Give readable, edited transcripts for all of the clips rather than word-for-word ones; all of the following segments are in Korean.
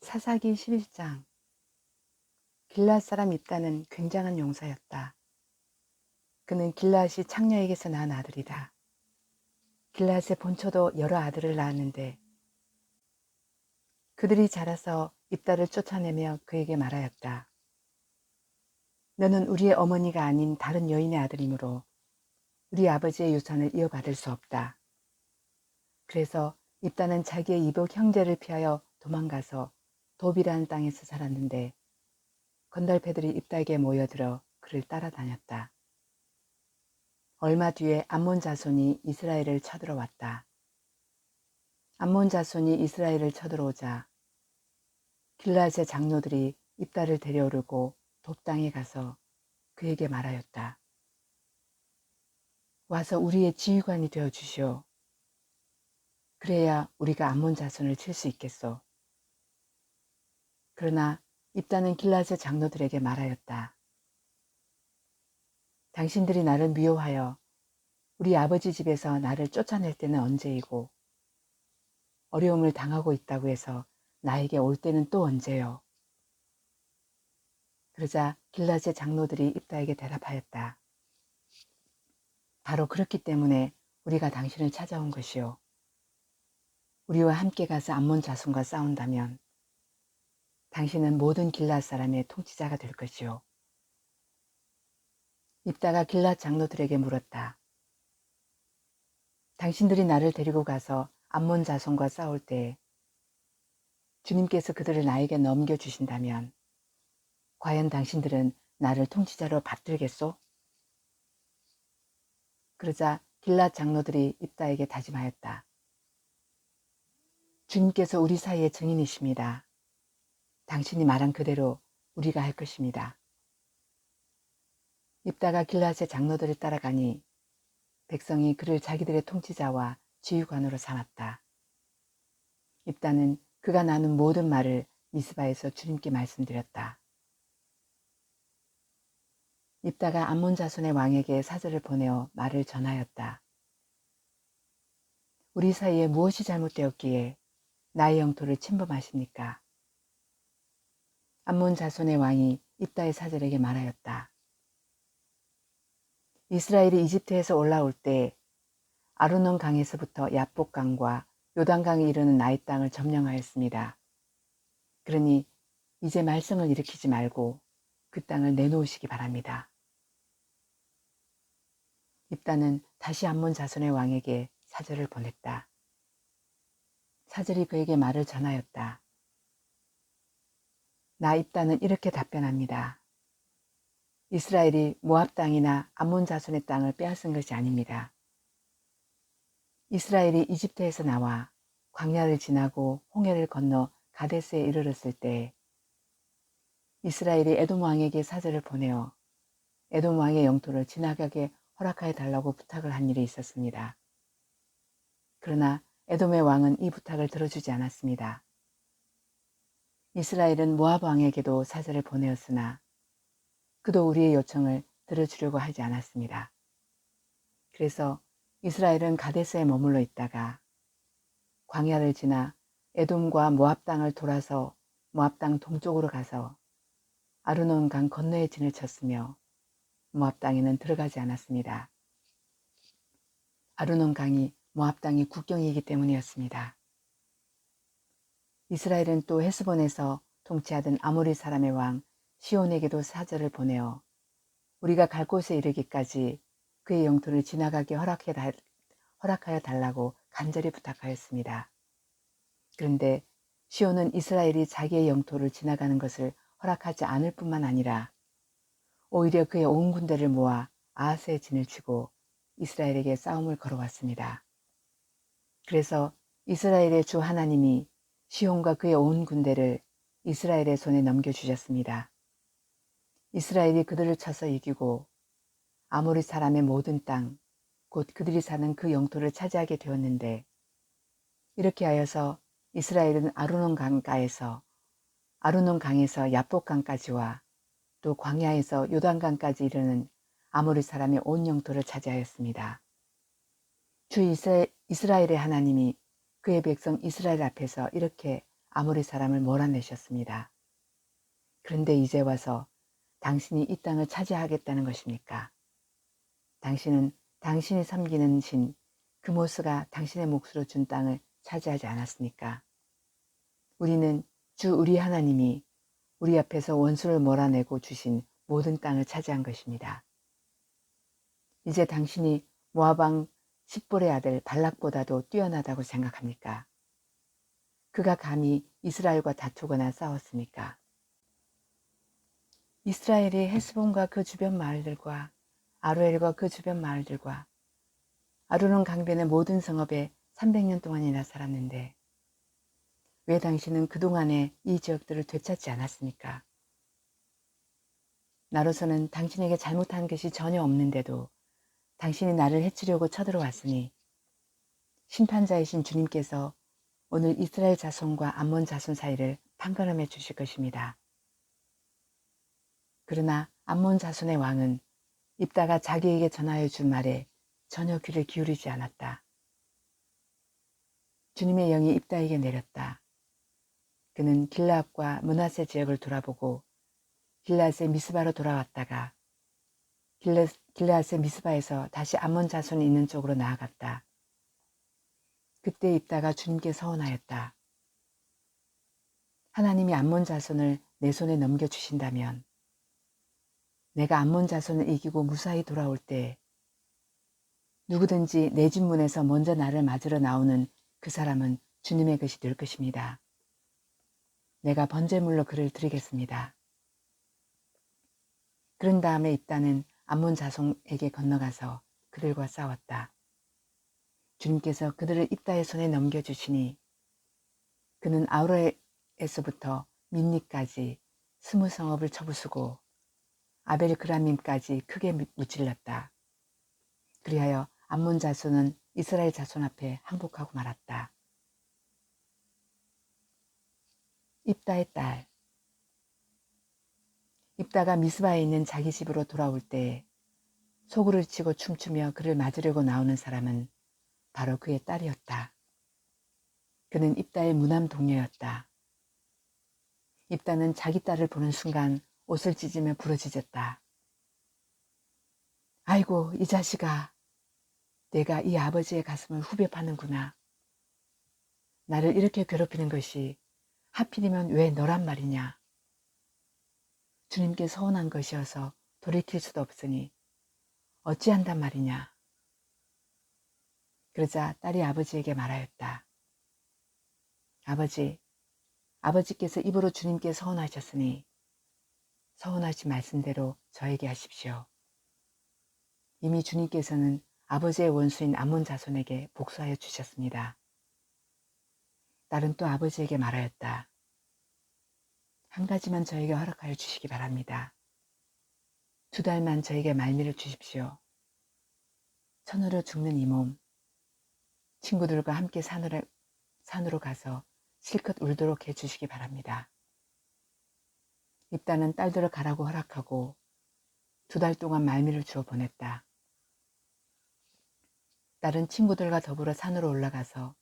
사사기 11장. 길앗 사람 입다는 굉장한 용사였다. 그는 길앗이 창녀에게서 낳은 아들이다. 길앗의 본처도 여러 아들을 낳았는데 그들이 자라서 입다를 쫓아내며 그에게 말하였다. 너는 우리의 어머니가 아닌 다른 여인의 아들이므로 우리 아버지의 유산을 이어받을 수 없다. 그래서 입다는 자기의 이복 형제를 피하여 도망가서 도비라는 땅에서 살았는데 건달패들이 입다에게 모여들어 그를 따라다녔다. 얼마 뒤에 암몬 자손이 이스라엘을 쳐들어왔다. 암몬 자손이 이스라엘을 쳐들어오자 길앗의 장로들이 입다를 데려오르고 돕 땅에 가서 그에게 말하였다. 와서 우리의 지휘관이 되어 주시오. 그래야 우리가 암몬 자손을 칠 수 있겠소. 그러나 입다는 길앗의 장로들에게 말하였다. 당신들이 나를 미워하여 우리 아버지 집에서 나를 쫓아낼 때는 언제이고 어려움을 당하고 있다고 해서 나에게 올 때는 또 언제요? 그러자 길앗의 장로들이 입다에게 대답하였다. 바로 그렇기 때문에 우리가 당신을 찾아온 것이요. 우리와 함께 가서 암몬 자손과 싸운다면 당신은 모든 길앗 사람의 통치자가 될 것이요. 입다가 길앗 장로들에게 물었다. 당신들이 나를 데리고 가서 암몬 자손과 싸울 때 주님께서 그들을 나에게 넘겨주신다면 과연 당신들은 나를 통치자로 받들겠소? 그러자 길앗 장로들이 입다에게 다짐하였다. 주님께서 우리 사이의 증인이십니다. 당신이 말한 그대로 우리가 할 것입니다. 입다가 길앗의 장로들을 따라가니 백성이 그를 자기들의 통치자와 지휘관으로 삼았다. 입다는 그가 나눈 모든 말을 미스바에서 주님께 말씀드렸다. 입다가 암몬 자손의 왕에게 사절을 보내어 말을 전하였다. 우리 사이에 무엇이 잘못되었기에 나의 영토를 침범하십니까? 암몬 자손의 왕이 입다의 사절에게 말하였다. 이스라엘이 이집트에서 올라올 때 아르논 강에서부터 야복 강과 요단강에 이르는 나의 땅을 점령하였습니다. 그러니 이제 말썽을 일으키지 말고 그 땅을 내놓으시기 바랍니다. 입다는 다시 암몬 자손의 왕에게 사절을 보냈다. 사절이 그에게 말을 전하였다. 나 입다는 이렇게 답변합니다. 이스라엘이 모압 땅이나 암몬 자손의 땅을 빼앗은 것이 아닙니다. 이스라엘이 이집트에서 나와 광야를 지나고 홍해를 건너 가데스에 이르렀을 때 이스라엘이 에돔 왕에게 사절을 보내어 에돔 왕의 영토를 지나가게 허락하여 달라고 부탁을 한 일이 있었습니다. 그러나 에돔의 왕은 이 부탁을 들어주지 않았습니다. 이스라엘은 모압 왕에게도 사절을 보내었으나 그도 우리의 요청을 들어주려고 하지 않았습니다. 그래서 이스라엘은 가데스에 머물러 있다가 광야를 지나 에돔과 모압 땅을 돌아서 모압 땅 동쪽으로 가서 아르논 강 건너에 진을 쳤으며 모압 땅에는 들어가지 않았습니다. 아르논 강이 모압 땅의 국경이기 때문이었습니다. 이스라엘은 또 헤스본에서 통치하던 아모리 사람의 왕 시온에게도 사절을 보내어 우리가 갈 곳에 이르기까지 그의 영토를 지나가게 허락하여 달라고 간절히 부탁하였습니다. 그런데 시온은 이스라엘이 자기의 영토를 지나가는 것을 허락하지 않을 뿐만 아니라 오히려 그의 온 군대를 모아 아하스에 진을 치고 이스라엘에게 싸움을 걸어왔습니다. 그래서 이스라엘의 주 하나님이 시온과 그의 온 군대를 이스라엘의 손에 넘겨주셨습니다. 이스라엘이 그들을 쳐서 이기고 아모리 사람의 모든 땅, 곧 그들이 사는 그 영토를 차지하게 되었는데 이렇게 하여서 이스라엘은 아르논 강에서 야복 강까지와 또 광야에서 요단강까지 이르는 아모리 사람의 온 영토를 차지하였습니다. 주 이스라엘의 하나님이 그의 백성 이스라엘 앞에서 이렇게 아모리 사람을 몰아내셨습니다. 그런데 이제 와서 당신이 이 땅을 차지하겠다는 것입니까? 당신은 당신이 섬기는 신 그모스가 당신의 몫으로 준 땅을 차지하지 않았습니까? 우리는 주 우리 하나님이 우리 앞에서 원수를 몰아내고 주신 모든 땅을 차지한 것입니다. 이제 당신이 모압 왕 십볼의 아들 발락보다도 뛰어나다고 생각합니까? 그가 감히 이스라엘과 다투거나 싸웠습니까? 이스라엘이 헤스본과 그 주변 마을들과 아로엘과 그 주변 마을들과 아르논 강변의 모든 성읍에 300년 동안이나 살았는데 왜 당신은 그동안에 이 지역들을 되찾지 않았습니까? 나로서는 당신에게 잘못한 것이 전혀 없는데도 당신이 나를 해치려고 쳐들어왔으니 심판자이신 주님께서 오늘 이스라엘 자손과 암몬 자손 사이를 판가름해 주실 것입니다. 그러나 암몬 자손의 왕은 입다가 자기에게 전하여 준 말에 전혀 귀를 기울이지 않았다. 주님의 영이 입다에게 내렸다. 그는 길라앗과 므낫세 지역을 돌아보고 길라앗의 미스바로 돌아왔다가 길라앗의 미스바에서 다시 암몬 자손이 있는 쪽으로 나아갔다. 그때 입다가 주님께 서원하였다. 하나님이 암몬 자손을 내 손에 넘겨주신다면 내가 암몬 자손을 이기고 무사히 돌아올 때 누구든지 내 집 문에서 먼저 나를 맞으러 나오는 그 사람은 주님의 것이 될 것입니다. 내가 번제물로 그를 드리겠습니다. 그런 다음에 입다는 암몬 자손에게 건너가서 그들과 싸웠다. 주님께서 그들을 입다의 손에 넘겨주시니 그는 아우로에서부터 민니까지 20성읍을 쳐부수고 아벨그라밈까지 크게 무찔렀다. 그리하여 암몬 자손은 이스라엘 자손 앞에 항복하고 말았다. 입다의 딸. 입다가 미스바에 있는 자기 집으로 돌아올 때 소구를 치고 춤추며 그를 맞으려고 나오는 사람은 바로 그의 딸이었다. 그는 입다의 무남 동료였다. 입다는 자기 딸을 보는 순간 옷을 찢으며 부르짖었다. 아이고 이 자식아, 내가 이 아버지의 가슴을 후벼 파는구나. 나를 이렇게 괴롭히는 것이 하필이면 왜 너란 말이냐. 주님께 서운한 것이어서 돌이킬 수도 없으니 어찌한단 말이냐. 그러자 딸이 아버지에게 말하였다. 아버지께서 입으로 주님께 서운하셨으니 서운하신 말씀대로 저에게 하십시오. 이미 주님께서는 아버지의 원수인 암몬 자손에게 복수하여 주셨습니다. 딸은 또 아버지에게 말하였다. 한 가지만 저에게 허락하여 주시기 바랍니다. 2달만 저에게 말미를 주십시오. 천으로 죽는 이 몸, 친구들과 함께 산으로 가서 실컷 울도록 해주시기 바랍니다. 입다는 딸들을 가라고 허락하고 2달 동안 말미를 주어 보냈다. 딸은 친구들과 더불어 산으로 올라가서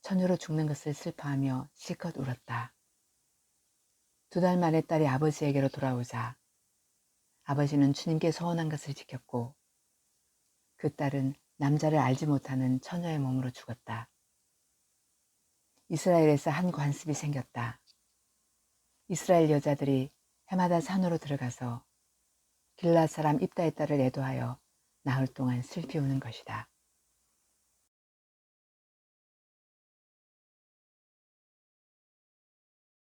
처녀로 죽는 것을 슬퍼하며 실컷 울었다. 2달 만에 딸이 아버지에게로 돌아오자 아버지는 주님께 서원한 것을 지켰고 그 딸은 남자를 알지 못하는 처녀의 몸으로 죽었다. 이스라엘에서 한 관습이 생겼다. 이스라엘 여자들이 해마다 산으로 들어가서 길라 사람 입다의 딸을 애도하여 나흘 동안 슬피 우는 것이다.